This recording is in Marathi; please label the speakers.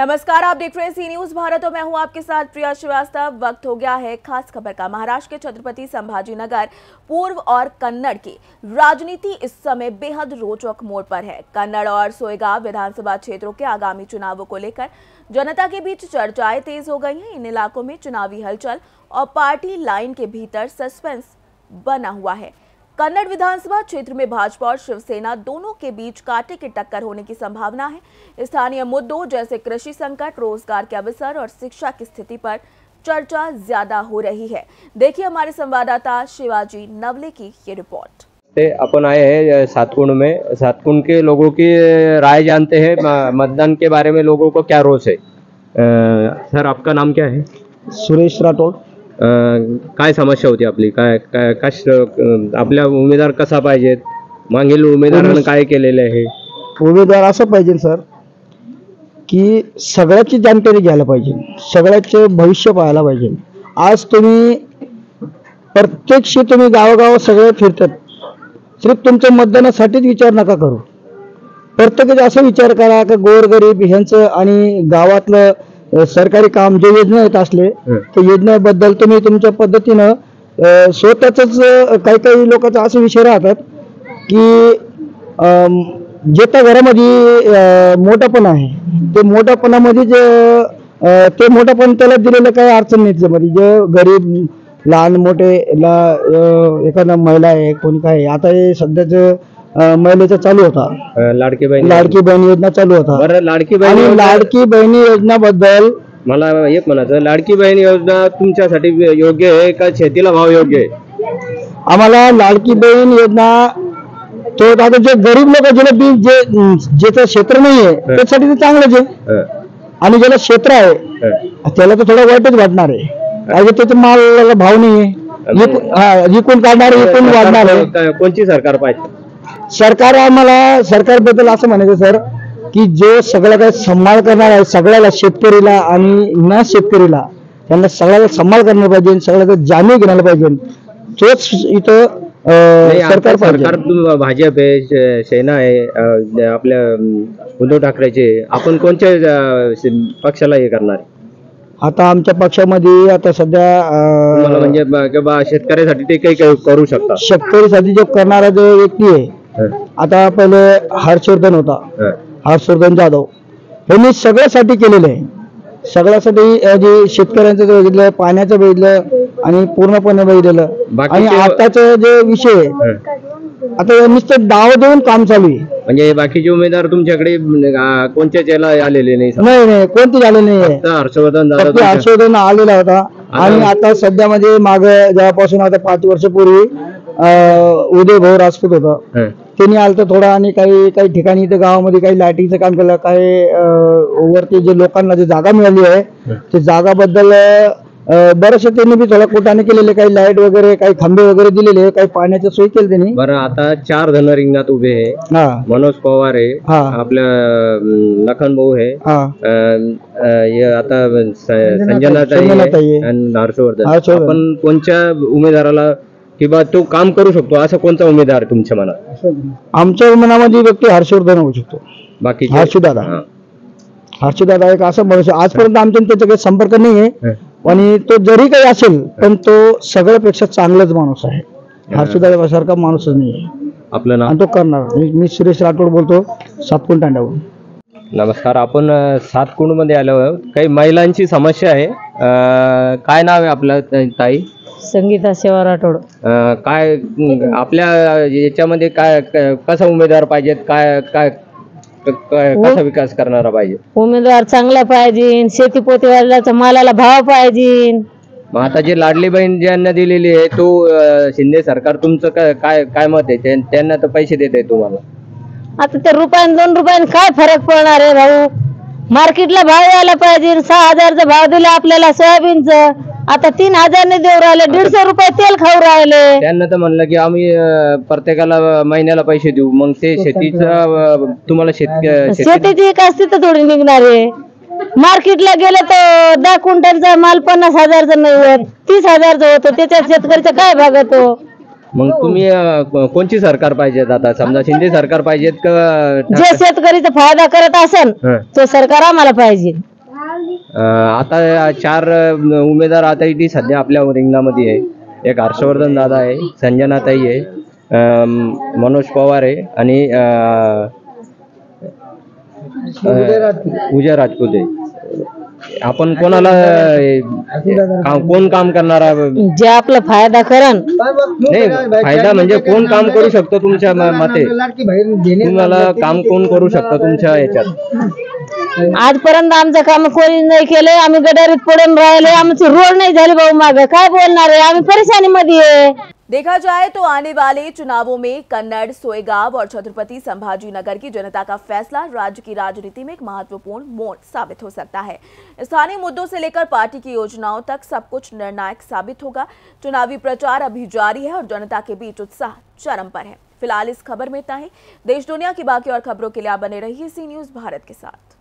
Speaker 1: नमस्कार, आप देख रहे हैं सी न्यूज भारत और मैं हूं आपके साथ प्रिया श्रीवास्तव। वक्त हो गया है खास खबर का। महाराष्ट्र के छत्रपति संभाजीनगर पूर्व और कन्नड़ की राजनीति इस समय बेहद रोचक मोड़ पर है। कन्नड़ और सोयगांव विधानसभा क्षेत्रों के आगामी चुनावों को लेकर जनता के बीच चर्चाएं तेज हो गई हैं। इन इलाकों में चुनावी हलचल और पार्टी लाइन के भीतर सस्पेंस बना हुआ है। कन्नड़ विधानसभा क्षेत्र में भाजपा और शिवसेना दोनों के बीच कांटे की टक्कर होने की संभावना है। स्थानीय मुद्दों जैसे कृषि संकट, रोजगार के अवसर और शिक्षा की स्थिति पर चर्चा ज्यादा हो रही है। देखिए हमारे संवाददाता शिवाजी नवले की ये रिपोर्ट।
Speaker 2: अपन आए हैं सातकुंड में। सातकुंड के लोगों की राय जानते हैं। मतदान के बारे में लोगों को क्या रोष है? सर, आपका नाम क्या है?
Speaker 3: सुरेश राठोड।
Speaker 2: काय समस्या होती आपली? काय काय आपल्या उमेदवार कसा पाहिजेत? मागील उमेदवारांनी काय केलेले आहे?
Speaker 3: उमेदवार असं पाहिजे सर की सगळ्याची जानकारी घ्यायला पाहिजे, सगळ्याचे भविष्य पाहायला पाहिजे। आज तुम्ही प्रत्यक्ष तुम्ही गावोगाव सगळे फिरतात, सिर्फ तुमच्या मतदानासाठीच विचार नका करू। प्रत्येकाचा असा विचार करा की गोरगरीब ह्यांचं आणि गावातलं सरकारी काम जे योजना येत असले त्या योजनेबद्दल तुम्ही तुमच्या पद्धतीनं स्वतःच काही काही लोकांचा असे विषय राहतात की जे त्या घरामध्ये मोठेपण आहे ते मोठेपणामध्ये जे ते मोठेपण त्याला दिलेलं काही अडचण नाही। त्यामध्ये जे गरीब लहान मोठेला एखादा महिला आहे कोणी काय, आता हे सध्याचं महिलेचा चालू होता लाडकी बहीण योजना चालू होता।
Speaker 2: बरं, लाडकी
Speaker 3: बहीण योजनाबद्दल
Speaker 2: मला एक म्हणायचं, लाडकी बहीण योजना तुमच्यासाठी योग्य आहे का शेतीला भाव योग्य आहे?
Speaker 3: आम्हाला लाडकी बहीण योजना तो आता जे गरीब लोक ज्याला जे ज्याचं क्षेत्र नाहीये त्यासाठी ते चांगलंच आहे, आणि ज्याला क्षेत्र आहे त्याला तर थोडं वाईटच वाटणार आहे कारण त्याचा मालाला भाव नाहीये। विकून काढणार, विकून वाढणार आहे।
Speaker 2: कोणची सरकार पाहिजे?
Speaker 3: सरकार आम्हाला सरकारबद्दल असं म्हणायचं सर की जो सगळं काही सांभाळ करणार आहे, सगळ्याला शेतकरीला आणि न शेतकरीला त्यांना सगळ्याला सांभाळ करणार पाहिजे, सगळ्याला जाणीव घ्यायला पाहिजे। तोच इथं सरकार
Speaker 2: भाजप आहे, सेना आहे आपल्या उद्धव ठाकरेचे, आपण कोणत्या पक्षाला हे करणार?
Speaker 3: आता आमच्या पक्षामध्ये आता सध्या
Speaker 2: म्हणजे शेतकऱ्यासाठी ते काही करू शकतात।
Speaker 3: शेतकरीसाठी जो करणारा जो व्यक्ती आहे, आता पहिले हर्षवर्धन होता, हर्षवर्धन जाधव, यांनी सगळ्यासाठी केलेलं आहे। सगळ्यासाठी शेतकऱ्यांचं बघितलं, पाण्याचं बघितलं आणि पूर्णपणे बघितलेलं। आणि आताच जे विषय आता नुसतं डाव देऊन काम चालू आहे।
Speaker 2: म्हणजे बाकीचे उमेदवार तुमच्याकडे कोणत्याच याला आलेले नाही?
Speaker 3: नाही, कोणतेच आले नाही। हर्षवर्धन आलेला होता आणि आता सध्या म्हणजे माग जेव्हापासून आता 5 वर्षापूर्वी उदय भाऊ राजपूत होता, त्यांनी आलं तर थोडं आणि काही ठिकाणी इथं गावामध्ये काही लाईटिंगचं काम केलं, काही वरती जे लोकांना जे जागा मिळाली आहे ते जागाबद्दल बरेचसे त्यांनी बी थोडा कुटाने केलेले, काही लाईट वगैरे, काही खंबे वगैरे दिलेले, काही पाण्याची सोय केली त्यांनी।
Speaker 2: बरं, आता 4 जण रिंगणात उभे आहे। मनोज पवार आहे, आपल्या लखन भाऊ आहे, आता संजनाताई आणि हर्षवर्धन। आपण कोणत्या उमेदवाराला किंवा तो काम करू शकतो असं कोणता उमेदवार तुमच्या मनात?
Speaker 3: आमच्या मनामध्ये व्यक्ती हर्षवर्धन होऊ शकतो। बाकी हर्षदादा एक असं माणूस आजपर्यंत आमच्या त्याचा काही संपर्क नाही आहे, आणि तो जरी काही असेल पण तो सगळ्यापेक्षा चांगलाच माणूस आहे। हर्षदादा सारखा माणूसच नाही आहे।
Speaker 2: आपलं नाव?
Speaker 3: तो करणार। मी सुरेश राठोड बोलतो, सातकुंड तांड्यावरून।
Speaker 2: नमस्कार, आपण सातकुंड मध्ये आलो आहोत। काही महिलांची समस्या आहे। काय नाव आहे आपलं ताई?
Speaker 4: संगीता सेवा राठोड।
Speaker 2: काय आपल्या याच्यामध्ये काय कसा उमेदवार पाहिजेत? काय काय कसा विकास करणारा पाहिजे?
Speaker 4: उमेदवार चांगला पाहिजे, शेतीपोती वाढल्याचा मालाला भाव पाहिजे।
Speaker 2: मग आता जे लाडली बहीण ज्यांना दिलेली आहे तो शिंदे सरकार, तुमचं काय काय मत आहे? त्यांना तर पैसे देत आहे तुम्हाला,
Speaker 4: आता ते रुपयाने 2 रुपयाने काय फरक पडणार आहे भाऊ? मार्केटला भाव यायला पाहिजे। 6,000चा भाव दिला आपल्याला सोयाबीनचं, आता 3,000 देऊ राहिले, 150 रुपये तेल खाऊ राहिले।
Speaker 2: त्यांना तर म्हणलं की आम्ही प्रत्येकाला महिन्याला पैसे देऊ, मग ते शेतीचं तुम्हाला
Speaker 4: शेतीची विकास तिथं थोडी निघणार आहे। मार्केटला गेलं तर 10 क्विंटलचा माल 50,000चा नाही होत, 30,000चा होतो, त्याच्यात शेतकऱ्याचा काय भागतो?
Speaker 2: मग तुम्ही कोणची सरकार पाहिजेत? आता समजा शिंदे सरकार पाहिजेत का?
Speaker 4: जे शेतकरीचा फायदा करत असेल ते सरकार आम्हाला पाहिजे।
Speaker 2: आता 4 उमेदवार आता इथे सध्या आपल्या रिंगणामध्ये आहे. एक हर्षवर्धन दादा आहे, संजनाताई आहे, मनोज पवार आहे आणि उदय राजपूत आहे. आपण कोणाला कोण काम करणारा
Speaker 4: जे आपला फायदा करन
Speaker 2: नाही, फायदा म्हणजे कोण काम करू शकतो तुमच्या मते? तुम्हाला काम कोण करू शकतो तुमच्या याच्यात?
Speaker 4: आजपर्यंत आमचं काम कोणी नाही केले. आम्ही गटारीत पडून राहिले, आमची रोड नाही झाली भाऊ. मागे काय बोलणार आहे, आम्ही परेशानी मध्ये आहे.
Speaker 1: देखा जाए तो आने वाले चुनावों में कन्नड़, सोएगांव और छत्रपति संभाजी नगर की जनता का फैसला राज्य की राजनीति में एक महत्वपूर्ण मोड़ साबित हो सकता है। स्थानीय मुद्दों से लेकर पार्टी की योजनाओं तक सब कुछ निर्णायक साबित होगा। चुनावी प्रचार अभी जारी है और जनता के बीच उत्साह चरम पर है। फिलहाल इस खबर में इतना ही। देश दुनिया की बाकी और खबरों के लिए आप बने रहिए सी न्यूज़ भारत के साथ।